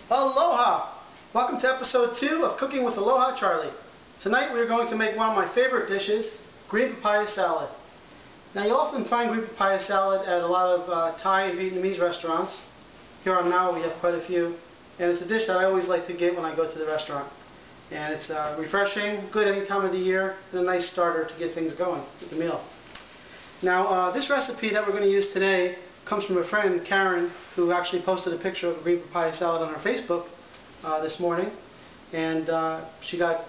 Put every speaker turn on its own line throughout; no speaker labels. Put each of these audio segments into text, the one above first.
Aloha! Welcome to episode 2 of Cooking with Aloha Charlie. Tonight we are going to make one of my favorite dishes, green papaya salad. Now you often find green papaya salad at a lot of Thai and Vietnamese restaurants. Here on Maui we have quite a few, and it's a dish that I always like to get when I go to the restaurant. And it's refreshing, good any time of the year, and a nice starter to get things going with the meal. Now this recipe that we're going to use today comes from a friend, Karen, who actually posted a picture of a green papaya salad on her Facebook this morning. And she got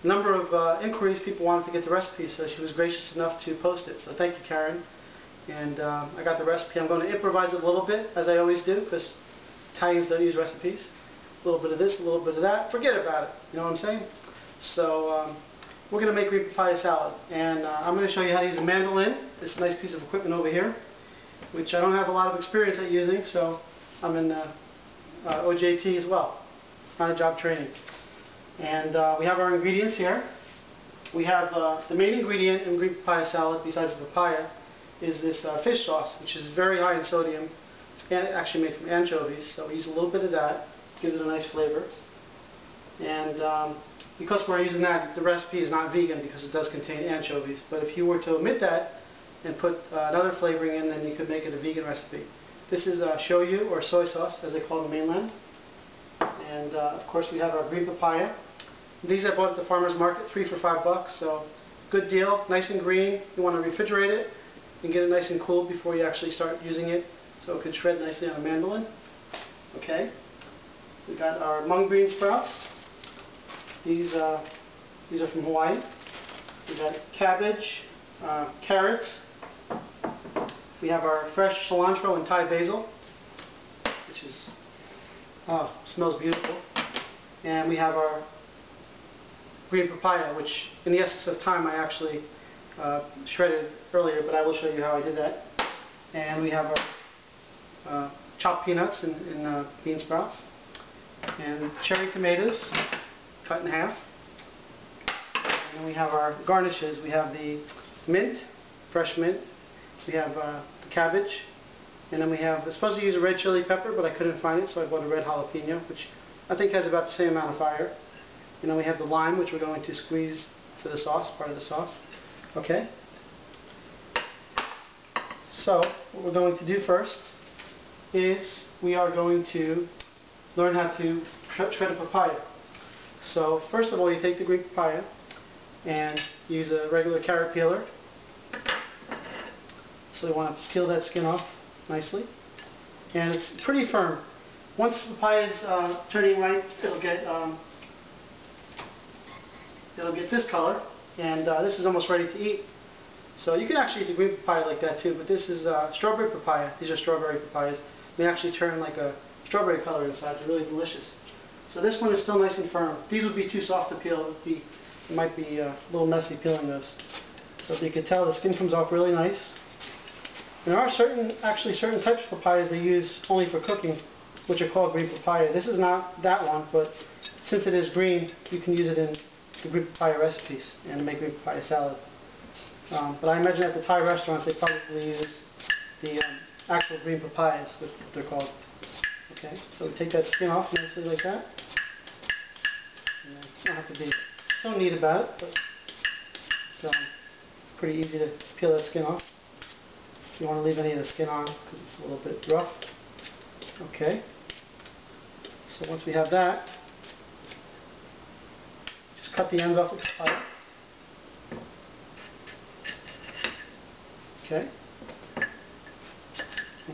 a number of inquiries. People wanted to get the recipe, so she was gracious enough to post it. So thank you, Karen. And I got the recipe. I'm going to improvise it a little bit, as I always do, because Italians don't use recipes. A little bit of this, a little bit of that. Forget about it. You know what I'm saying? So we're going to make green papaya salad. And I'm going to show you how to use a mandolin, this nice piece of equipment over here, which I don't have a lot of experience at using, so I'm in OJT as well, on-the-job training. And we have our ingredients here. We have the main ingredient in green papaya salad, besides the papaya, is this fish sauce, which is very high in sodium. It's actually made from anchovies, so we use a little bit of that. Gives it a nice flavor. And because we're using that, the recipe is not vegan because it does contain anchovies. But if you were to omit that and put another flavoring in, then you could make it a vegan recipe. This is shoyu, or soy sauce, as they call it in the mainland. And of course we have our green papaya. These I bought at the farmer's market, 3 for $5, so good deal, nice and green. You want to refrigerate it and get it nice and cool before you actually start using it, so it could shred nicely on a mandolin. Okay. We got our mung bean sprouts. These are from Hawaii. We got cabbage, carrots. We have our fresh cilantro and Thai basil, which is smells beautiful. And we have our green papaya, which in the essence of time I actually shredded earlier, but I will show you how I did that. And we have our chopped peanuts and bean sprouts. And cherry tomatoes cut in half. And then we have our garnishes. We have the mint, fresh mint. We have the cabbage. And then we have, I'm supposed to use a red chili pepper, but I couldn't find it, so I bought a red jalapeno, which I think has about the same amount of fire. And then we have the lime, which we're going to squeeze for the sauce, part of the sauce. Okay. So what we're going to do first is we are going to learn how to shred a papaya. So first of all, you take the green papaya and use a regular carrot peeler. So you want to peel that skin off nicely. And it's pretty firm. Once the papaya is turning ripe, it'll get this color, and this is almost ready to eat. So you can actually eat the green papaya like that too, but this is strawberry papaya. These are strawberry papayas. They actually turn like a strawberry color inside. They're really delicious. So this one is still nice and firm. These would be too soft to peel. It might be a little messy peeling those. So if you can tell, the skin comes off really nice. And there are certain types of papayas they use only for cooking, which are called green papaya. This is not that one, but since it is green, you can use it in the green papaya recipes and to make green papaya salad. But I imagine at the Thai restaurants they probably use the actual green papayas, what they're called. Okay, so we take that skin off nicely like that. And you don't have to be so neat about it, but it's pretty easy to peel that skin off. You don't want to leave any of the skin on because it's a little bit rough. Okay, so once we have that, just cut the ends off the papaya. Okay.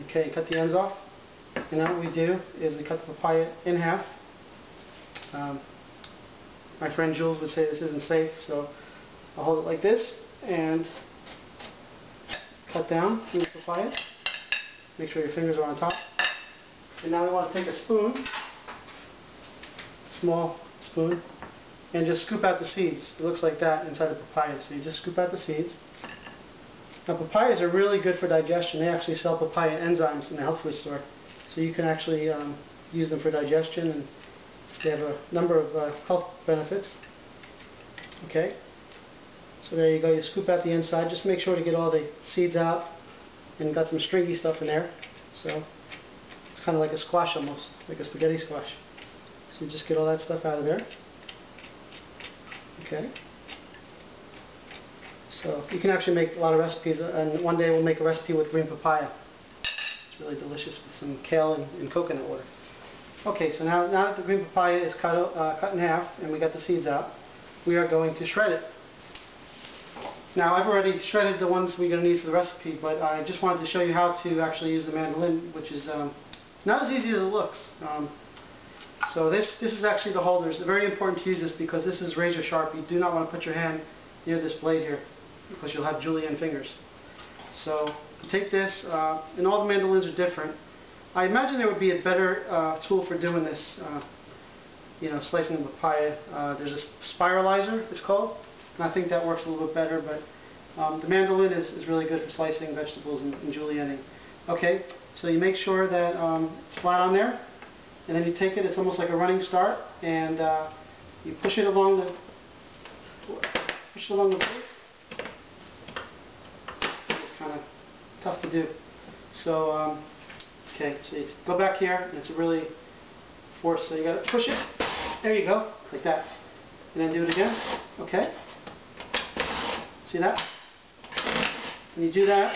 Okay, cut the ends off. And now what we do is we cut the papaya in half. My friend Jules would say this isn't safe, so I'll hold it like this and cut down through the papaya. Make sure your fingers are on top. And now we want to take a spoon, small spoon, and just scoop out the seeds. It looks like that inside the papaya. So you just scoop out the seeds. Now papayas are really good for digestion. They actually sell papaya enzymes in the health food store. So you can actually use them for digestion, and they have a number of health benefits. Okay, so there you go. You scoop out the inside. Just make sure to get all the seeds out, and got some stringy stuff in there. So it's kind of like a squash almost, like a spaghetti squash. So you just get all that stuff out of there. Okay. So you can actually make a lot of recipes, and one day we'll make a recipe with green papaya. It's really delicious with some kale and coconut water. Okay, so now that the green papaya is cut in half and we got the seeds out, we are going to shred it. Now I've already shredded the ones we're going to need for the recipe, but I just wanted to show you how to actually use the mandolin, which is not as easy as it looks. So this is actually the holder. It's very important to use this because this is razor sharp. You do not want to put your hand near this blade here because you'll have julienne fingers. So you take this, and all the mandolins are different. I imagine there would be a better tool for doing this, slicing the papaya. There's a spiralizer, it's called, and I think that works a little bit better, but the mandolin is really good for slicing vegetables and julienning. Okay, so you make sure that it's flat on there, and then you take it, it's almost like a running start, and you push it along the blades. It's kind of tough to do. So okay, so you go back here, and it's a really force, so you got to push it. There you go, like that. And then do it again. Okay. See that? And you do that.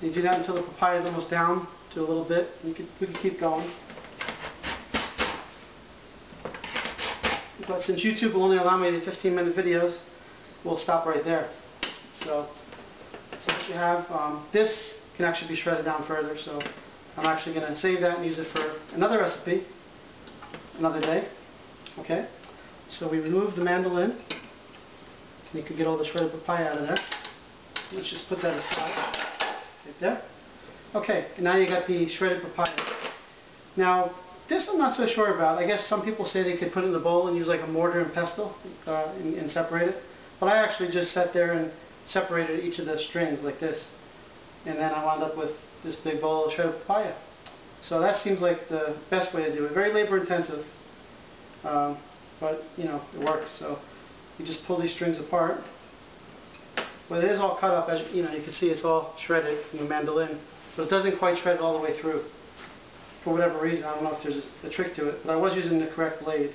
You do that until the papaya is almost down to a little bit. We can keep going. But since YouTube will only allow me the 15-minute videos, we'll stop right there. So what you have, this can actually be shredded down further, so I'm actually going to save that and use it for another recipe another day. Okay, so we remove the mandolin, and you can get all the shredded papaya out of there. Let's just put that aside right there. Okay, and now you got the shredded papaya. Now this I'm not so sure about. I guess some people say they could put it in a bowl and use like a mortar and pestle and separate it, but I actually just sat there and separated each of the strings like this. And then I wound up with this big bowl of shredded papaya. So that seems like the best way to do it. Very labor intensive, but it works. So you just pull these strings apart. But it is all cut up, as you can see it's all shredded from the mandolin, but it doesn't quite shred it all the way through. For whatever reason, I don't know if there's a trick to it, but I was using the correct blade.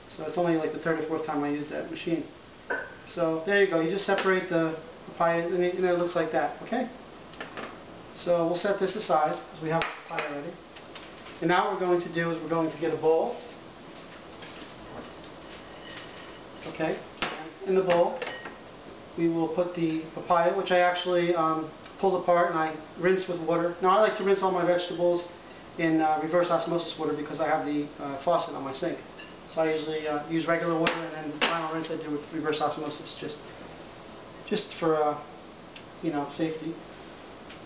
So it's only like the third or fourth time I used that machine. So there you go. You just separate the papaya, and it looks like that. Okay. So we'll set this aside because we have the papaya ready. And now what we're going to do is we're going to get a bowl. Okay. In the bowl, we will put the papaya, which I actually pulled apart and I rinse with water. Now I like to rinse all my vegetables in reverse osmosis water because I have the faucet on my sink. So I usually use regular water, and then the final rinse I do with reverse osmosis, just for safety.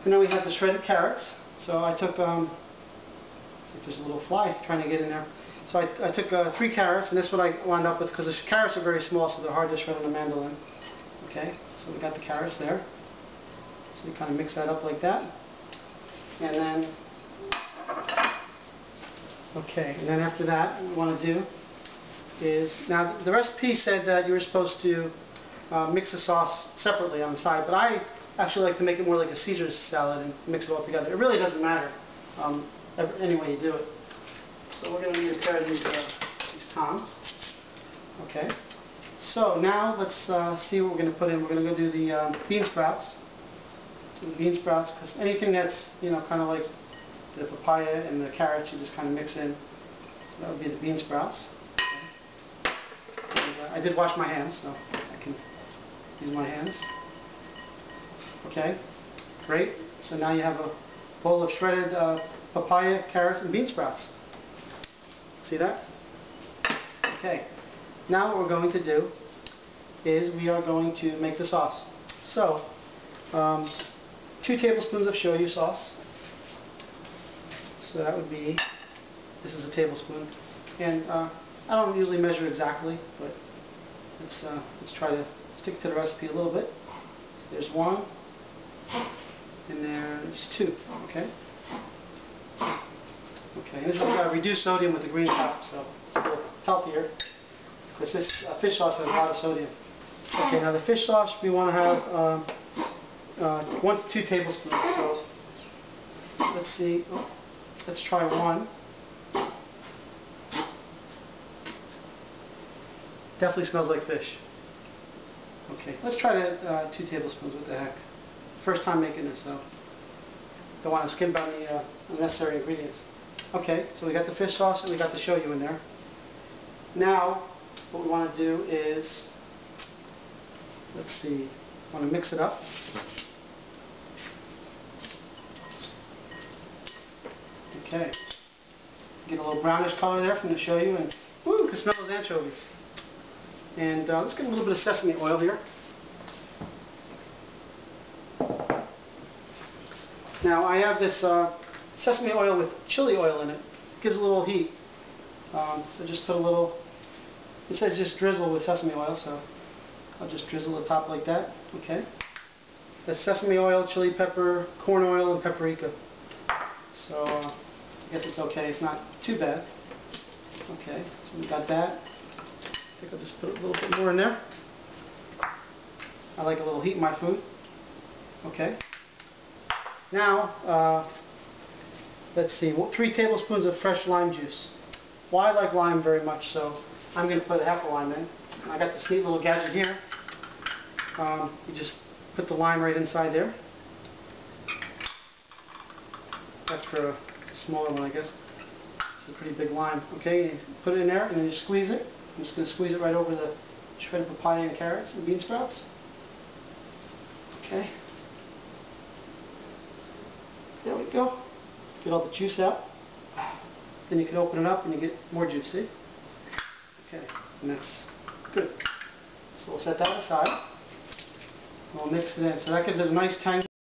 And then we have the shredded carrots. So I took, see if there's a little fly trying to get in there. So I took 3 carrots, and this is what I wound up with because the carrots are very small, so they're hard to shred on a mandolin. Okay, so we got the carrots there. So you kind of mix that up like that. And then, okay, and then after that, what we want to do is, now the recipe said that you were supposed to mix the sauce separately on the side, but I actually like to make it more like a Caesar salad and mix it all together. It really doesn't matter any way you do it. So we're going to need a pair of these tongs. Okay. So now let's see what we're going to put in. We're going to go do the bean sprouts. So the bean sprouts, because anything that's kind of like the papaya and the carrots, you just kind of mix in. So that would be the bean sprouts. Okay. And, I did wash my hands, so I can use my hands. Okay, great. So now you have a bowl of shredded papaya, carrots, and bean sprouts. See that? Okay. Now what we're going to do is we are going to make the sauce. So, 2 tablespoons of shoyu sauce. So that would be, this is a tablespoon. And I don't usually measure exactly, but let's try to stick to the recipe a little bit. So there's 1. And there's 2, okay? Okay, and this is reduced sodium with the green top, so it's a little healthier, because this fish sauce has a lot of sodium. Okay, now the fish sauce, we want to have 1 to 2 tablespoons, so let's see, let's try 1. Definitely smells like fish. Okay, let's try that 2 tablespoons. What the heck? First time making this, so don't want to skimp on the unnecessary ingredients. Okay, so we got the fish sauce and we got the shoyu in there. Now, what we want to do is, let's see, want to mix it up. Okay, get a little brownish color there from the shoyu, and woo, you can smell those anchovies. And let's get a little bit of sesame oil here. Now I have this sesame oil with chili oil in it. It gives a little heat. So just put a little, it says just drizzle with sesame oil, so I'll just drizzle the top like that. Okay. That's sesame oil, chili pepper, corn oil, and paprika. So I guess it's okay. It's not too bad. Okay, so we got that. I think I'll just put a little bit more in there. I like a little heat in my food. Okay. Now, let's see, 3 tablespoons of fresh lime juice. Well, I like lime very much, so I'm going to put half a lime in. And I got this neat little gadget here. You just put the lime right inside there. That's for a smaller one, I guess. It's a pretty big lime. Okay, you put it in there and then you squeeze it. I'm just going to squeeze it right over the shredded papaya and carrots and bean sprouts. Okay. There we go. Get all the juice out. Then you can open it up and you get more juice, see? Okay, and that's good. So we'll set that aside. We'll mix it in. So that gives it a nice tangy